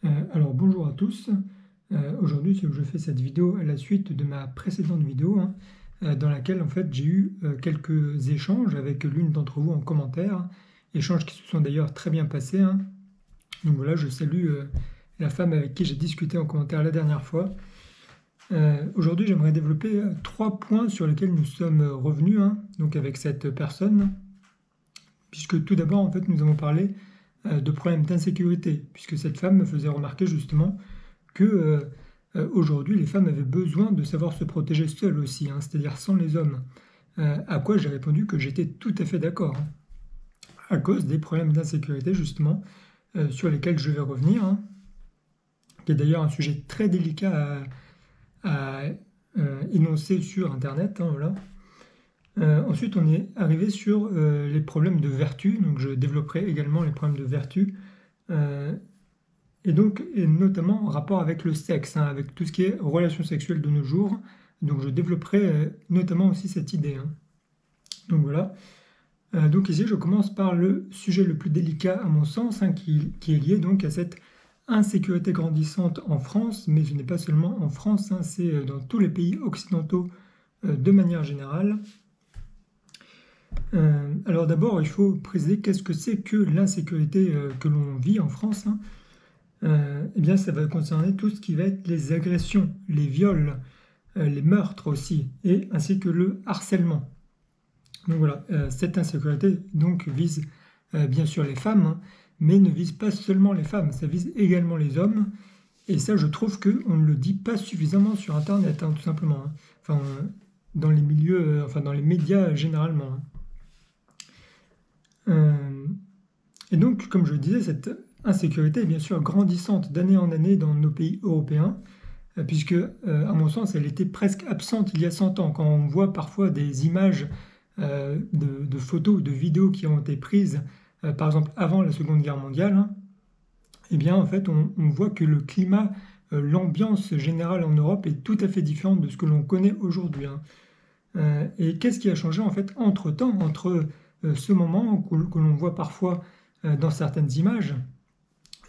Alors bonjour à tous. Aujourd'hui, je fais cette vidéo à la suite de ma précédente vidéo, dans laquelle en fait j'ai eu quelques échanges avec l'une d'entre vous en commentaire, échanges qui se sont d'ailleurs très bien passés, hein. Donc voilà, je salue la femme avec qui j'ai discuté en commentaire la dernière fois. Aujourd'hui, j'aimerais développer trois points sur lesquels nous sommes revenus, hein, donc avec cette personne, puisque tout d'abord, en fait, nous avons parlé de problèmes d'insécurité, puisque cette femme me faisait remarquer justement que aujourd'hui les femmes avaient besoin de savoir se protéger seules aussi, hein, c'est-à-dire sans les hommes. À quoi j'ai répondu que j'étais tout à fait d'accord, hein, à cause des problèmes d'insécurité justement, sur lesquels je vais revenir, hein, qui est d'ailleurs un sujet très délicat à énoncer sur Internet, hein, voilà. Ensuite, on est arrivé sur les problèmes de vertu, donc je développerai également les problèmes de vertu, et notamment en rapport avec le sexe, hein, avec tout ce qui est relations sexuelles de nos jours. Donc je développerai notamment aussi cette idée, hein. Donc voilà. Donc ici, je commence par le sujet le plus délicat à mon sens, hein, qui est lié donc à cette insécurité grandissante en France, mais ce n'est pas seulement en France, hein, c'est dans tous les pays occidentaux de manière générale. Alors d'abord, il faut préciser qu'est-ce que c'est que l'insécurité que l'on vit en France, hein. Eh bien, ça va concerner tout ce qui va être les agressions, les viols, les meurtres aussi, et ainsi que le harcèlement. Donc voilà, cette insécurité donc vise bien sûr les femmes, hein, mais ne vise pas seulement les femmes, ça vise également les hommes. Et ça, je trouve qu'on ne le dit pas suffisamment sur Internet, hein, tout simplement, hein. Enfin, dans les milieux, enfin dans les médias généralement, hein. Et donc, comme je le disais, cette insécurité est bien sûr grandissante d'année en année dans nos pays européens, puisque, à mon sens, elle était presque absente il y a 100 ans. Quand on voit parfois des images de photos ou de vidéos qui ont été prises, par exemple avant la Seconde Guerre mondiale, hein, eh bien, en fait, on voit que le climat, l'ambiance générale en Europe est tout à fait différente de ce que l'on connaît aujourd'hui, hein. Et qu'est-ce qui a changé en fait entre-temps, entre ce moment que l'on voit parfois dans certaines images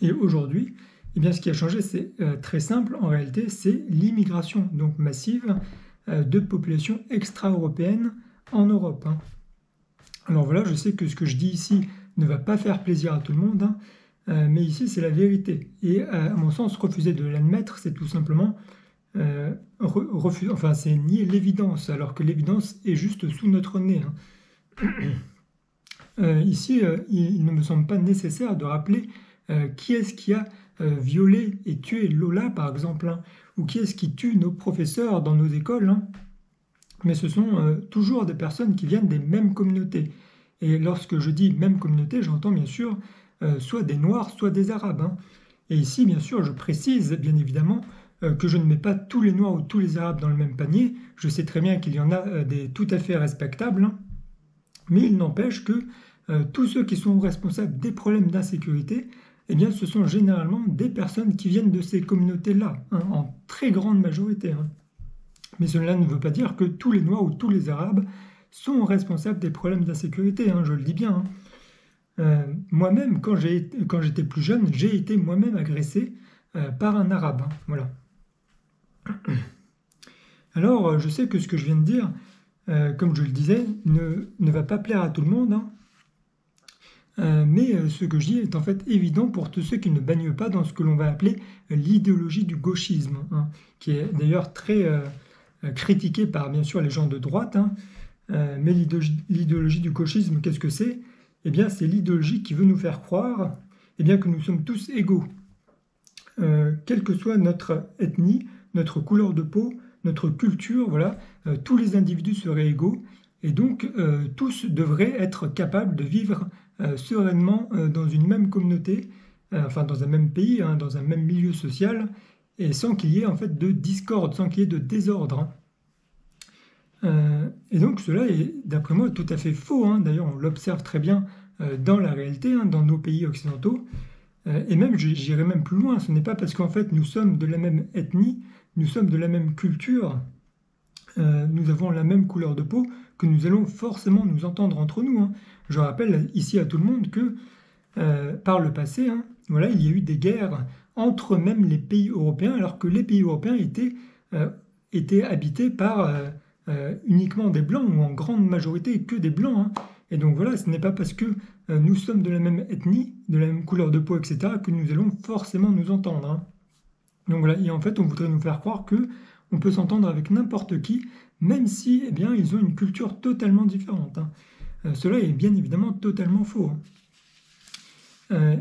et aujourd'hui? Eh bien, ce qui a changé, c'est très simple en réalité, c'est l'immigration donc massive de populations extra-européennes en Europe, hein. Alors voilà, je sais que ce que je dis ici ne va pas faire plaisir à tout le monde, hein, mais ici c'est la vérité. Et à mon sens, refuser de l'admettre, c'est tout simplement enfin, c'est nier l'évidence, alors que l'évidence est juste sous notre nez, hein. Ici, il ne me semble pas nécessaire de rappeler qui est-ce qui a violé et tué Lola, par exemple, hein, ou qui est-ce qui tue nos professeurs dans nos écoles, hein. Mais ce sont toujours des personnes qui viennent des mêmes communautés. Et lorsque je dis même communauté, j'entends bien sûr soit des Noirs, soit des Arabes, hein. Et ici, bien sûr, je précise bien évidemment que je ne mets pas tous les Noirs ou tous les Arabes dans le même panier. Je sais très bien qu'il y en a des tout à fait respectables, hein. Mais il n'empêche que tous ceux qui sont responsables des problèmes d'insécurité, eh bien, ce sont généralement des personnes qui viennent de ces communautés-là, hein, en très grande majorité, hein. Mais cela ne veut pas dire que tous les Noirs ou tous les Arabes sont responsables des problèmes d'insécurité, hein, je le dis bien, hein. Moi-même, quand j'étais plus jeune, j'ai été moi-même agressé par un Arabe, hein, voilà. Alors, je sais que ce que je viens de dire, comme je le disais, ne va pas plaire à tout le monde, hein. Mais ce que je dis est en fait évident pour tous ceux qui ne baignent pas dans ce que l'on va appeler l'idéologie du gauchisme, hein, qui est d'ailleurs très critiquée par bien sûr les gens de droite, hein. Mais l'idéologie du gauchisme, qu'est-ce que c'est? Eh bien, c'est l'idéologie qui veut nous faire croire que nous sommes tous égaux. Quelle que soit notre ethnie, notre couleur de peau, notre culture, voilà, tous les individus seraient égaux et donc tous devraient être capables de vivre sereinement dans une même communauté, enfin dans un même pays, hein, dans un même milieu social, et sans qu'il y ait en fait de discorde, sans qu'il y ait de désordre, hein. Et donc cela est, d'après moi, tout à fait faux, hein. D'ailleurs, on l'observe très bien dans la réalité, hein, dans nos pays occidentaux. Et même, j'irai même plus loin, ce n'est pas parce qu'en fait nous sommes de la même ethnie, nous sommes de la même culture, nous avons la même couleur de peau, que nous allons forcément nous entendre entre nous, hein. Je rappelle ici à tout le monde que par le passé, hein, voilà, il y a eu des guerres entre même les pays européens, alors que les pays européens étaient habités par uniquement des blancs, ou en grande majorité que des blancs, hein. Et donc voilà, ce n'est pas parce que nous sommes de la même ethnie, de la même couleur de peau, etc., que nous allons forcément nous entendre, hein. Donc voilà, et en fait, on voudrait nous faire croire que on peut s'entendre avec n'importe qui, même si, eh bien, ils ont une culture totalement différente, hein. Cela est bien évidemment totalement faux, hein.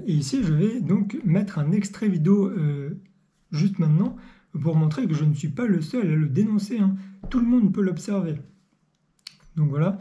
Et ici, je vais donc mettre un extrait vidéo juste maintenant pour montrer que je ne suis pas le seul à le dénoncer, hein. Tout le monde peut l'observer. Donc voilà.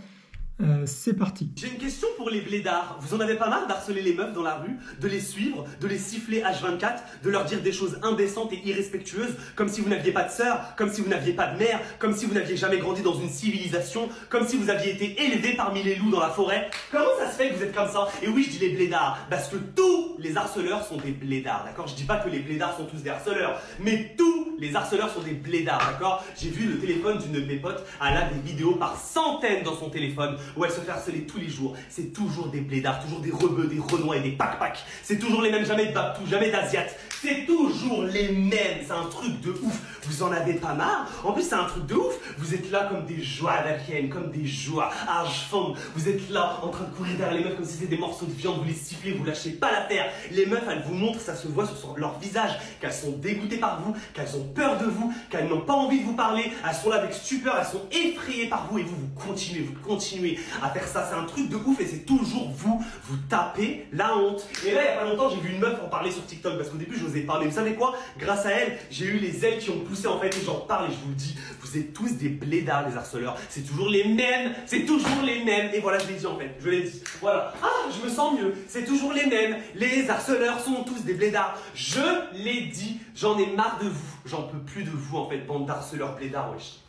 C'est parti. J'ai une question pour les blédards. Vous en avez pas marre d'harceler les meufs dans la rue, de les suivre, de les siffler H24, de leur dire des choses indécentes et irrespectueuses, comme si vous n'aviez pas de sœur, comme si vous n'aviez pas de mère, comme si vous n'aviez jamais grandi dans une civilisation, comme si vous aviez été élevé parmi les loups dans la forêt? Comment ça se fait que vous êtes comme ça? Et oui, je dis les blédards, parce que tous les harceleurs sont des blédards, d'accord? Je dis pas que les blédards sont tous des harceleurs, mais tous les harceleurs sont des blédards, d'accord? J'ai vu le téléphone d'une de mes potes, elle a des vidéos par centaines dans son téléphone, où elle se fait harceler tous les jours. C'est toujours des blédards, toujours des rebeux, des renois et des pac-pac. C'est toujours les mêmes, jamais de babtou, jamais d'asiates. C'est toujours les mêmes. C'est un truc de ouf. Vous en avez pas marre? En plus, c'est un truc de ouf. Vous êtes là comme des joies américaines, comme des joies argent. Vous êtes là en train de courir derrière les meufs comme si c'était des morceaux de viande. Vous les sifflez, vous lâchez pas l'affaire. Les meufs, elles vous montrent, ça se voit sur leur visage, qu'elles sont dégoûtées par vous, qu'elles ont peur de vous, qu'elles n'ont pas envie de vous parler. Elles sont là avec stupeur, elles sont effrayées par vous et vous continuez à faire ça. C'est un truc de ouf et c'est toujours vous tapez la honte. Et là, il y a pas longtemps, j'ai vu une meuf en parler sur TikTok parce qu'au début, je n'osais pas. Mais vous savez quoi? Grâce à elle, j'ai eu les ailes qui ont poussé en fait et j'en parle et je vous le dis, vous êtes tous des blédards, les harceleurs. C'est toujours les mêmes, c'est toujours les mêmes. Et voilà, je l'ai dit en fait, je l'ai dit. Voilà. Ah, je me sens mieux. C'est toujours les mêmes. Les harceleurs sont tous des blédards. Je l'ai dit, j'en ai marre de vous. J'en peux plus de vous en fait, bande d'harceleurs blédards, wesh.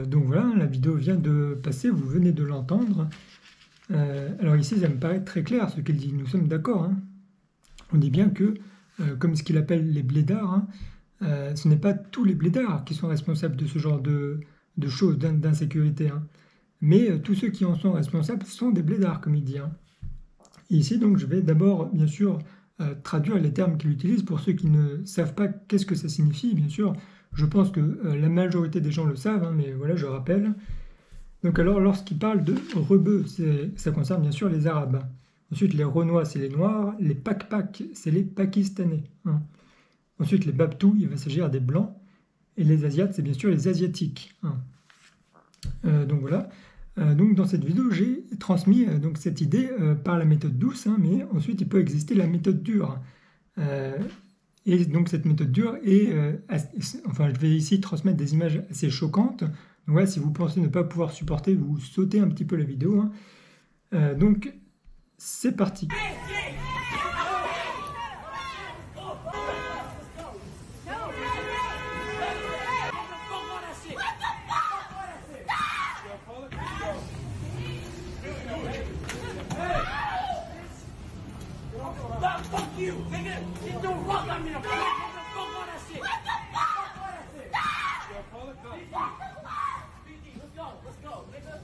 Donc voilà, la vidéo vient de passer, vous venez de l'entendre. Alors ici, ça me paraît très clair ce qu'il dit, nous sommes d'accord, hein. On dit bien que, comme ce qu'il appelle les blédards, hein, ce n'est pas tous les blédards qui sont responsables de ce genre de choses, d'insécurité, hein. Mais tous ceux qui en sont responsables sont des blédards, comme il dit, hein. Et ici, donc, je vais d'abord, bien sûr, traduire les termes qu'il utilise pour ceux qui ne savent pas qu'est-ce que ça signifie, bien sûr. Je pense que la majorité des gens le savent, hein, mais voilà, je rappelle. Donc alors, lorsqu'il parle de rebeux, ça concerne bien sûr les Arabes. Ensuite, les Renois, c'est les Noirs. Les Pak-Pak, c'est les Pakistanais, hein. Ensuite, les Babtous, il va s'agir des Blancs. Et les Asiates, c'est bien sûr les Asiatiques, hein. Donc voilà. Donc dans cette vidéo, j'ai transmis donc cette idée par la méthode douce, hein, mais ensuite, il peut exister la méthode dure. Et donc cette méthode dure est, enfin je vais ici transmettre des images assez choquantes. Donc voilà, si vous pensez ne pas pouvoir supporter, vous sautez un petit peu la vidéo, hein. Donc c'est parti. Fuck you, nigga! You don't rock on me, fuck all that shit! What the fuck? Let's go, nigga!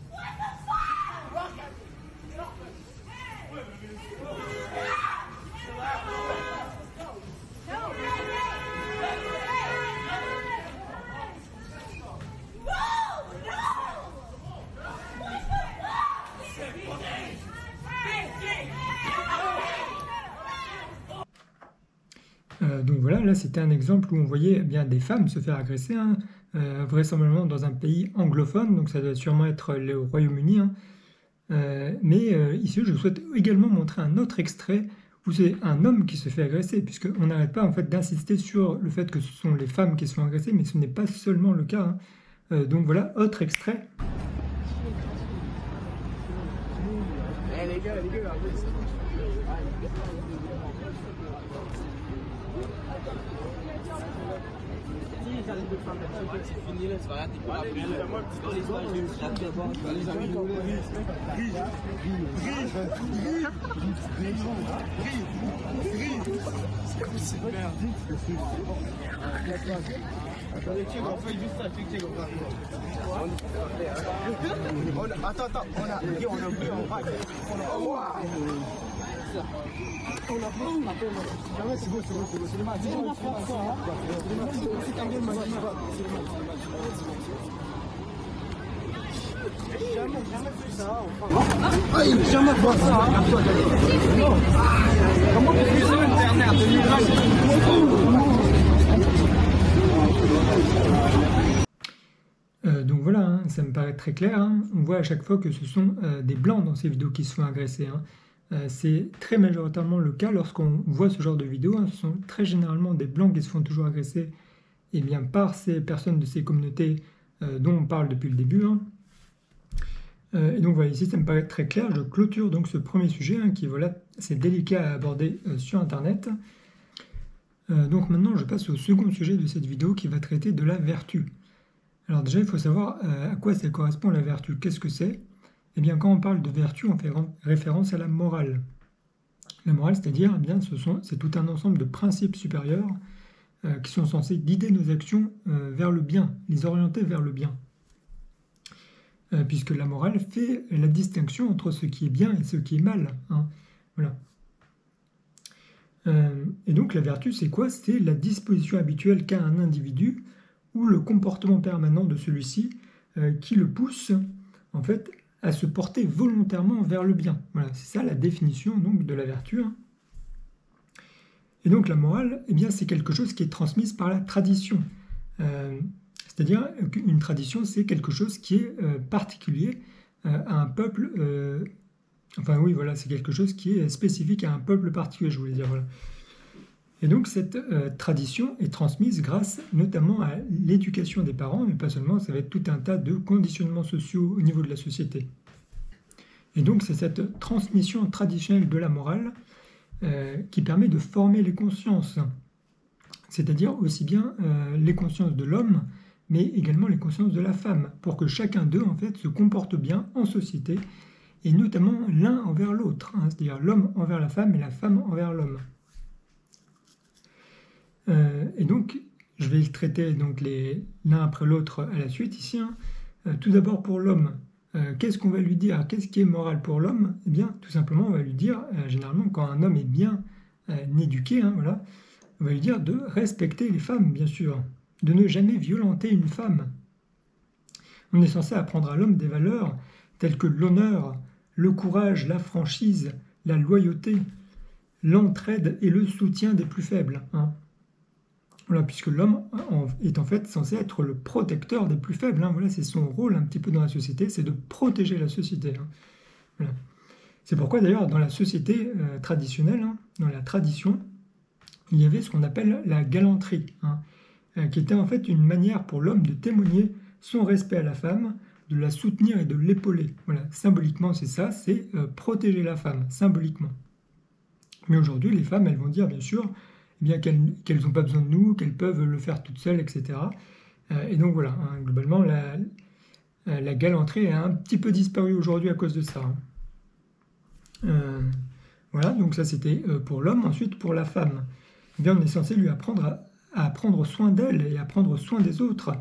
What the fuck? Rock at me! Get off me! Chill out, let's go! Donc voilà, là c'était un exemple où on voyait bien des femmes se faire agresser, hein, vraisemblablement dans un pays anglophone, donc ça doit sûrement être le Royaume-Uni, hein. Mais ici je souhaite également montrer un autre extrait où c'est un homme qui se fait agresser, puisqu'on n'arrête pas en fait d'insister sur le fait que ce sont les femmes qui se font agresser, mais ce n'est pas seulement le cas, hein. Donc voilà, autre extrait. Attends, on a oublié, on va. Donc voilà, hein, ça me paraît très clair. Hein. On voit à chaque fois que ce sont des blancs dans ces vidéos qui se font agresser. Hein. C'est très majoritairement le cas lorsqu'on voit ce genre de vidéos. Hein. Ce sont très généralement des blancs qui se font toujours agresser bien, par ces personnes de ces communautés dont on parle depuis le début. Hein. Et donc voilà, ici ça me paraît très clair. Je clôture donc ce premier sujet qui, voilà, c'est délicat à aborder sur Internet. Donc maintenant je passe au second sujet de cette vidéo qui va traiter de la vertu. Alors déjà, il faut savoir à quoi ça correspond la vertu. Qu'est-ce que c'est? Eh bien, quand on parle de vertu, on fait référence à la morale. La morale, c'est-à-dire, eh bien, c'est tout un ensemble de principes supérieurs qui sont censés guider nos actions vers le bien, les orienter vers le bien. Puisque la morale fait la distinction entre ce qui est bien et ce qui est mal. Hein. Voilà. Et donc, la vertu, c'est quoi? C'est la disposition habituelle qu'a un individu ou le comportement permanent de celui-ci qui le pousse en fait à se porter volontairement vers le bien. Voilà, c'est ça la définition donc de la vertu. Hein. Et donc la morale, eh bien, c'est quelque chose qui est transmise par la tradition. C'est-à-dire qu'une tradition, c'est quelque chose qui est particulier à un peuple. Enfin oui, voilà, c'est quelque chose qui est spécifique à un peuple particulier, je voulais dire. Voilà. Et donc cette tradition est transmise grâce notamment à l'éducation des parents, mais pas seulement, ça va être tout un tas de conditionnements sociaux au niveau de la société. Et donc c'est cette transmission traditionnelle de la morale qui permet de former les consciences, c'est-à-dire aussi bien les consciences de l'homme, mais également les consciences de la femme, pour que chacun d'eux en fait se comporte bien en société, et notamment l'un envers l'autre, hein, c'est-à-dire l'homme envers la femme et la femme envers l'homme. Et donc, je vais traiter donc l'un après l'autre à la suite ici. Hein. Tout d'abord pour l'homme, qu'est-ce qu'on va lui dire? Qu'est-ce qui est moral pour l'homme? Eh bien, tout simplement, on va lui dire, généralement, quand un homme est bien éduqué, hein, voilà, on va lui dire de respecter les femmes, bien sûr, de ne jamais violenter une femme. On est censé apprendre à l'homme des valeurs telles que l'honneur, le courage, la franchise, la loyauté, l'entraide et le soutien des plus faibles. Hein. Voilà, puisque l'homme est en fait censé être le protecteur des plus faibles. Hein. Voilà, c'est son rôle un petit peu dans la société, c'est de protéger la société. Hein. Voilà. C'est pourquoi d'ailleurs dans la société traditionnelle, hein, dans la tradition, il y avait ce qu'on appelle la galanterie, hein, qui était en fait une manière pour l'homme de témoigner son respect à la femme, de la soutenir et de l'épauler. Voilà, symboliquement c'est ça, c'est protéger la femme, symboliquement. Mais aujourd'hui, les femmes, elles vont dire bien sûr, eh bien qu'elles n'ont pas besoin de nous, qu'elles peuvent le faire toutes seules, etc. Et donc voilà, hein, globalement, la galanterie a un petit peu disparu aujourd'hui à cause de ça. Hein. Voilà, donc ça c'était pour l'homme. Ensuite, pour la femme, eh bien, on est censé lui apprendre à prendre soin d'elle et à prendre soin des autres,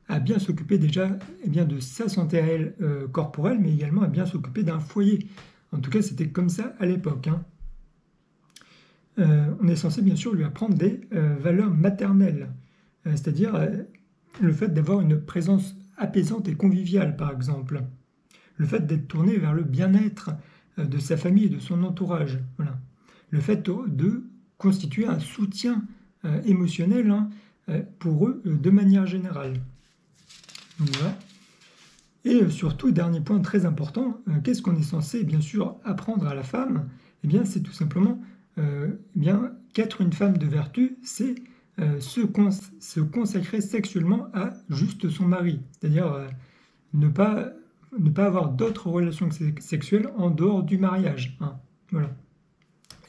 à bien s'occuper déjà eh bien, de sa santé à elle corporelle, mais également à bien s'occuper d'un foyer. En tout cas, c'était comme ça à l'époque. Hein. On est censé bien sûr lui apprendre des valeurs maternelles, c'est-à-dire le fait d'avoir une présence apaisante et conviviale, par exemple, le fait d'être tourné vers le bien-être de sa famille et de son entourage, voilà. Le fait de constituer un soutien émotionnel hein, pour eux de manière générale. Voilà. Et surtout, dernier point très important, qu'est-ce qu'on est censé bien sûr apprendre à la femme? Eh bien, c'est tout simplement qu'être une femme de vertu, c'est se consacrer sexuellement à juste son mari, c'est-à-dire ne pas avoir d'autres relations sexuelles en dehors du mariage. Hein. Voilà.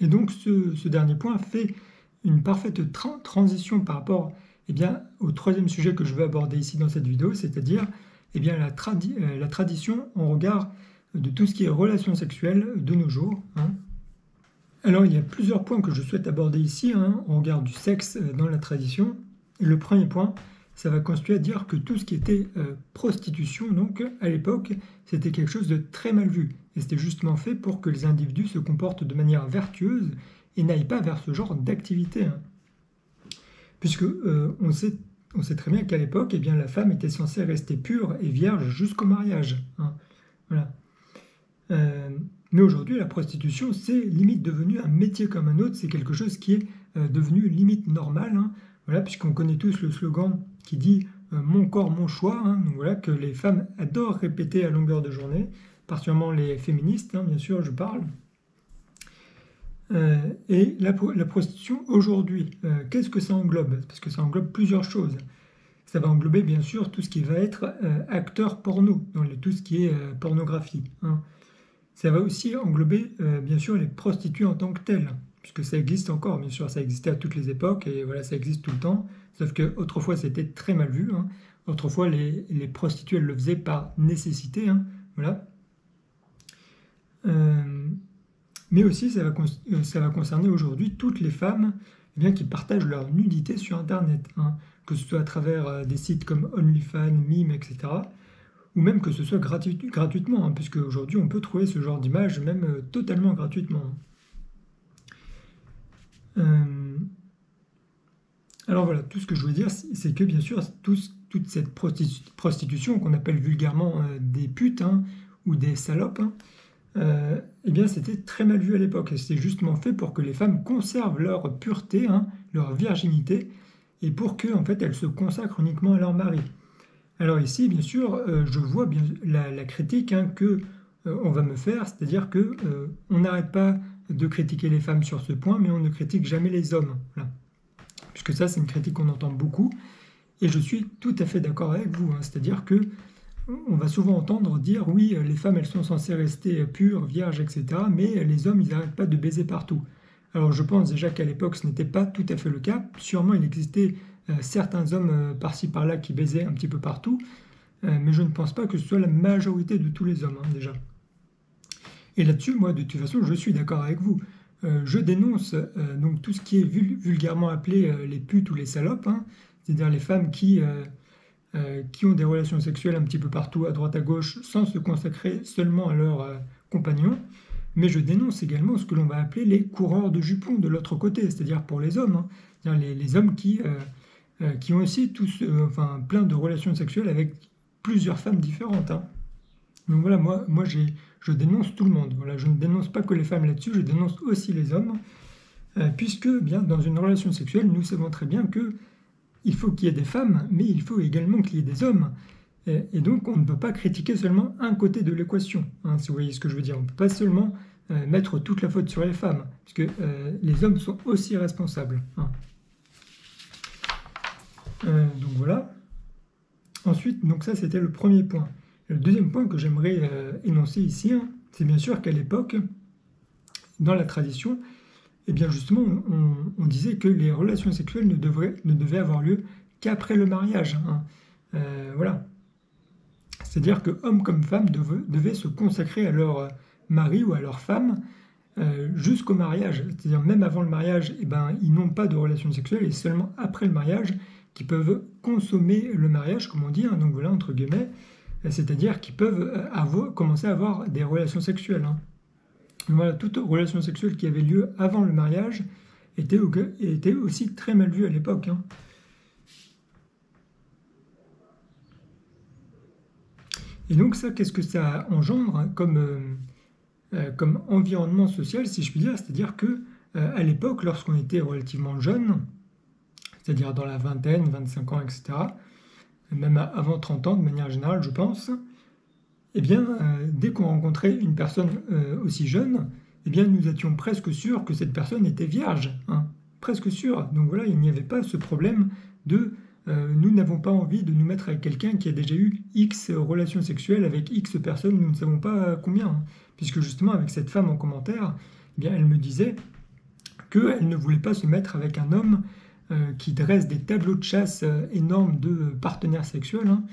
Et donc ce dernier point fait une parfaite transition par rapport au troisième sujet que je veux aborder ici dans cette vidéo, c'est-à-dire la tradition en regard de tout ce qui est relations sexuelles de nos jours. Hein. Alors, il y a plusieurs points que je souhaite aborder ici, hein, en regard du sexe dans la tradition. Et le premier point, ça va constituer à dire que tout ce qui était prostitution, donc, à l'époque, c'était quelque chose de très mal vu. et c'était justement fait pour que les individus se comportent de manière vertueuse et n'aillent pas vers ce genre d'activité. Hein. Puisque on sait très bien qu'à l'époque, eh bien, la femme était censée rester pure et vierge jusqu'au mariage. Hein. Voilà. Mais aujourd'hui, la prostitution, c'est limite devenu un métier comme un autre, c'est quelque chose qui est devenu limite normal. Hein. Voilà, puisqu'on connaît tous le slogan qui dit mon corps, mon choix. Hein. Donc voilà, que les femmes adorent répéter à longueur de journée, particulièrement les féministes, hein, bien sûr, je parle. Et la prostitution aujourd'hui, qu'est-ce que ça englobe? Parce que ça englobe plusieurs choses. Ça va englober bien sûr tout ce qui va être acteur porno, donc tout ce qui est pornographie. Hein. Ça va aussi englober bien sûr les prostituées en tant que telles, puisque ça existe encore, bien sûr, ça existait à toutes les époques et voilà, ça existe tout le temps. Sauf que autrefois c'était très mal vu. Hein. Autrefois les prostituées elles le faisaient par nécessité. Hein. Voilà. Mais aussi, ça va concerner aujourd'hui toutes les femmes eh bien, qui partagent leur nudité sur Internet, hein, que ce soit à travers des sites comme OnlyFans, Mime, etc., ou même que ce soit gratuitement, hein, puisque aujourd'hui on peut trouver ce genre d'image même totalement gratuitement. Alors voilà, tout ce que je veux dire, c'est que bien sûr, toute cette prostitution qu'on appelle vulgairement des putes hein, ou des salopes, hein, eh bien c'était très mal vu à l'époque. C'était justement fait pour que les femmes conservent leur pureté, hein, leur virginité, et pour que en fait elles se consacrent uniquement à leur mari. Alors ici, bien sûr, je vois bien la critique hein, que on va me faire, c'est-à-dire que on n'arrête pas de critiquer les femmes sur ce point, mais on ne critique jamais les hommes. Voilà. Puisque ça, c'est une critique qu'on entend beaucoup, et je suis tout à fait d'accord avec vous. Hein, c'est-à-dire que on va souvent entendre dire oui, les femmes elles sont censées rester pures, vierges, etc. Mais les hommes ils n'arrêtent pas de baiser partout. Alors je pense déjà qu'à l'époque ce n'était pas tout à fait le cas. Sûrement il existait certains hommes par-ci par-là qui baisaient un petit peu partout, mais je ne pense pas que ce soit la majorité de tous les hommes hein, déjà. Et là-dessus, moi de toute façon je suis d'accord avec vous. Je dénonce donc tout ce qui est vulgairement appelé les putes ou les salopes, hein, c'est-à-dire les femmes qui ont des relations sexuelles un petit peu partout, à droite à gauche, sans se consacrer seulement à leur compagnon. Mais je dénonce également ce que l'on va appeler les coureurs de jupons de l'autre côté, c'est-à-dire pour les hommes. Hein. C'est-à-dire les hommes qui ont aussi tous, plein de relations sexuelles avec plusieurs femmes différentes. Hein. Donc voilà, moi je dénonce tout le monde. Voilà, je ne dénonce pas que les femmes là-dessus, je dénonce aussi les hommes, puisque bien dans une relation sexuelle, nous savons très bien que il faut qu'il y ait des femmes, mais il faut également qu'il y ait des hommes. Et donc, on ne peut pas critiquer seulement un côté de l'équation, hein, si vous voyez ce que je veux dire. On ne peut pas seulement mettre toute la faute sur les femmes, puisque les hommes sont aussi responsables. Hein. Donc voilà. Ensuite, donc ça, c'était le premier point. Et le deuxième point que j'aimerais énoncer ici, hein, c'est bien sûr qu'à l'époque, dans la tradition, eh bien justement, on disait que les relations sexuelles ne devaient avoir lieu qu'après le mariage. Hein. Voilà. C'est-à-dire que hommes comme femmes devaient se consacrer à leur mari ou à leur femme jusqu'au mariage. C'est-à-dire même avant le mariage, eh ben, ils n'ont pas de relations sexuelles et seulement après le mariage qu'ils peuvent consommer le mariage, comme on dit, hein, donc voilà, entre guillemets, c'est-à-dire qu'ils peuvent commencer à avoir des relations sexuelles. Hein. Voilà, toute relation sexuelle qui avait lieu avant le mariage était aussi très mal vue à l'époque. Hein. Et donc ça, qu'est-ce que ça engendre comme environnement social, si je puis dire? C'est-à-dire que à l'époque, lorsqu'on était relativement jeune, c'est-à-dire dans la vingtaine, 25 ans, etc., même avant 30 ans de manière générale, je pense, eh bien, dès qu'on rencontrait une personne aussi jeune, eh bien, nous étions presque sûrs que cette personne était vierge, hein, presque sûrs. Donc voilà, il n'y avait pas ce problème de nous n'avons pas envie de nous mettre avec quelqu'un qui a déjà eu X relations sexuelles avec X personnes, nous ne savons pas combien. Hein, puisque justement, avec cette femme en commentaire, eh bien, elle me disait qu'elle ne voulait pas se mettre avec un homme qui dresse des tableaux de chasse énormes de partenaires sexuels. Hein,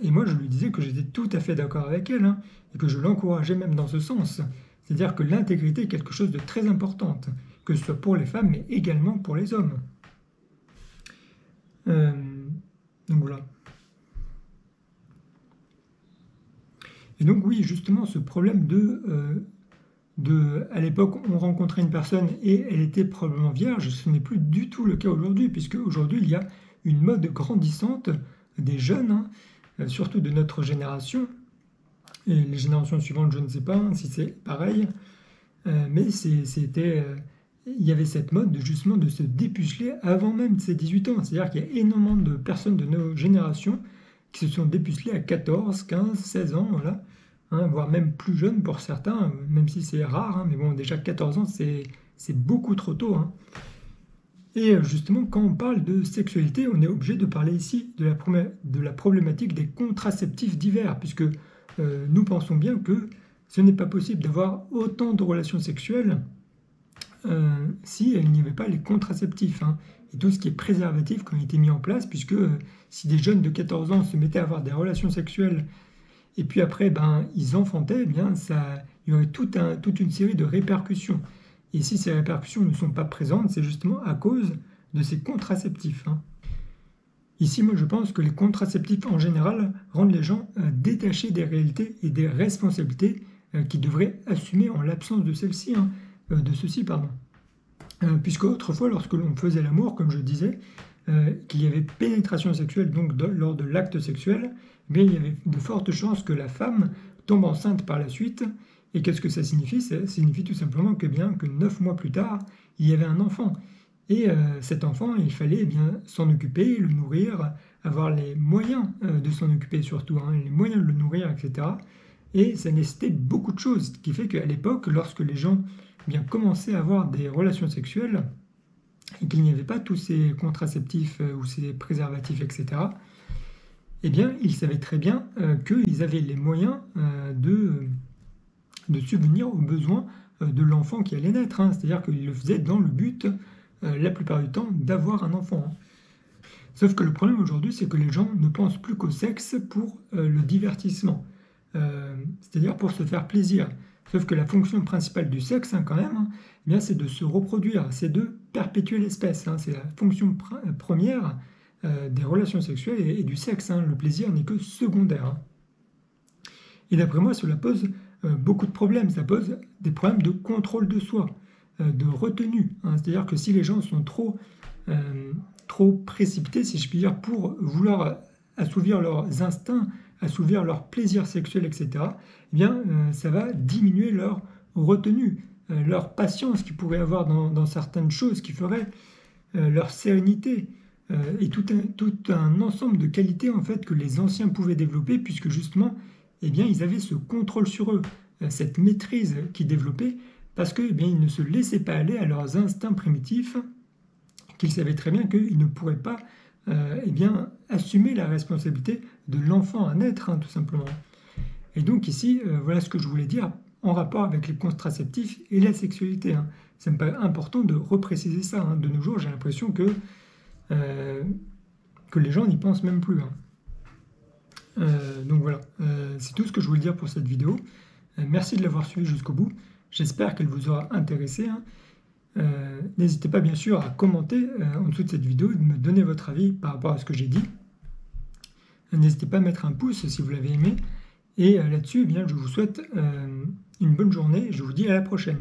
et moi, je lui disais que j'étais tout à fait d'accord avec elle, hein, et que je l'encourageais même dans ce sens. C'est-à-dire que l'intégrité est quelque chose de très important, que ce soit pour les femmes, mais également pour les hommes. Donc voilà. Et donc oui, justement, ce problème à l'époque, on rencontrait une personne et elle était probablement vierge, ce n'est plus du tout le cas aujourd'hui, puisque aujourd'hui, il y a une mode grandissante des jeunes, hein, surtout de notre génération, et les générations suivantes, je ne sais pas hein, si c'est pareil, mais il y avait cette mode justement de se dépuceler avant même de ses 18 ans. C'est-à-dire qu'il y a énormément de personnes de nos générations qui se sont dépucelées à 14, 15, 16 ans, voilà, hein, voire même plus jeunes pour certains, même si c'est rare, hein, mais bon, déjà 14 ans, c'est beaucoup trop tôt. Hein. Et justement, quand on parle de sexualité, on est obligé de parler ici de la problématique des contraceptifs divers, puisque nous pensons bien que ce n'est pas possible d'avoir autant de relations sexuelles si il n'y avait pas les contraceptifs hein, et tout ce qui est préservatif qui ont été mis en place, puisque si des jeunes de 14 ans se mettaient à avoir des relations sexuelles et puis après ils enfantaient, eh bien, il y aurait toute une série de répercussions. Et si ces répercussions ne sont pas présentes, c'est justement à cause de ces contraceptifs. Hein. Ici, moi, je pense que les contraceptifs, en général, rendent les gens détachés des réalités et des responsabilités qu'ils devraient assumer en l'absence de celles-ci, hein, ceci. Puisque autrefois, lorsque l'on faisait l'amour, comme je disais, qu'il y avait pénétration sexuelle, donc lors de l'acte sexuel, eh bien, il y avait de fortes chances que la femme tombe enceinte par la suite. Et qu'est-ce que ça signifie? Ça signifie tout simplement que 9 mois plus tard, il y avait un enfant. Et cet enfant, il fallait s'en occuper, le nourrir, avoir les moyens de s'en occuper surtout, hein, les moyens de le nourrir, etc. Et ça nécessitait beaucoup de choses, ce qui fait qu'à l'époque, lorsque les gens commençaient à avoir des relations sexuelles, et qu'il n'y avait pas tous ces contraceptifs ou ces préservatifs, etc., eh bien, ils savaient très bien qu'ils avaient les moyens de subvenir aux besoins de l'enfant qui allait naître. Hein. C'est-à-dire qu'ils le faisaient dans le but, la plupart du temps, d'avoir un enfant. Hein. Sauf que le problème aujourd'hui, c'est que les gens ne pensent plus qu'au sexe pour le divertissement. C'est-à-dire pour se faire plaisir. Sauf que la fonction principale du sexe, hein, quand même, hein, eh bien, c'est de se reproduire, c'est de perpétuer l'espèce. Hein. C'est la fonction première des relations sexuelles et du sexe. Hein. Le plaisir n'est que secondaire. Hein. Et d'après moi, cela pose beaucoup de problèmes. Ça pose des problèmes de contrôle de soi, de retenue. Hein. C'est-à-dire que si les gens sont trop précipités, si je puis dire, pour vouloir assouvir leurs instincts, assouvir leur plaisir sexuel, etc., eh bien, ça va diminuer leur retenue, leur patience qu'ils pourraient avoir dans certaines choses, qui ferait leur sérénité, et tout un ensemble de qualités en fait que les anciens pouvaient développer, puisque justement, eh bien, ils avaient ce contrôle sur eux, cette maîtrise qu'ils développaient, parce que, eh bien, ils ne se laissaient pas aller à leurs instincts primitifs, qu'ils savaient très bien qu'ils ne pourraient pas eh bien, assumer la responsabilité de l'enfant à naître, hein, tout simplement. Et donc ici, voilà ce que je voulais dire en rapport avec les contraceptifs et la sexualité. Hein. Ça me paraît important de repréciser ça. Hein. De nos jours, j'ai l'impression que les gens n'y pensent même plus. Hein. Donc voilà, c'est tout ce que je voulais dire pour cette vidéo. Merci de l'avoir suivi jusqu'au bout. J'espère qu'elle vous aura intéressé. Hein. N'hésitez pas bien sûr à commenter en dessous de cette vidéo et de me donner votre avis par rapport à ce que j'ai dit. N'hésitez pas à mettre un pouce si vous l'avez aimé. Et là-dessus, eh bien, je vous souhaite une bonne journée et je vous dis à la prochaine.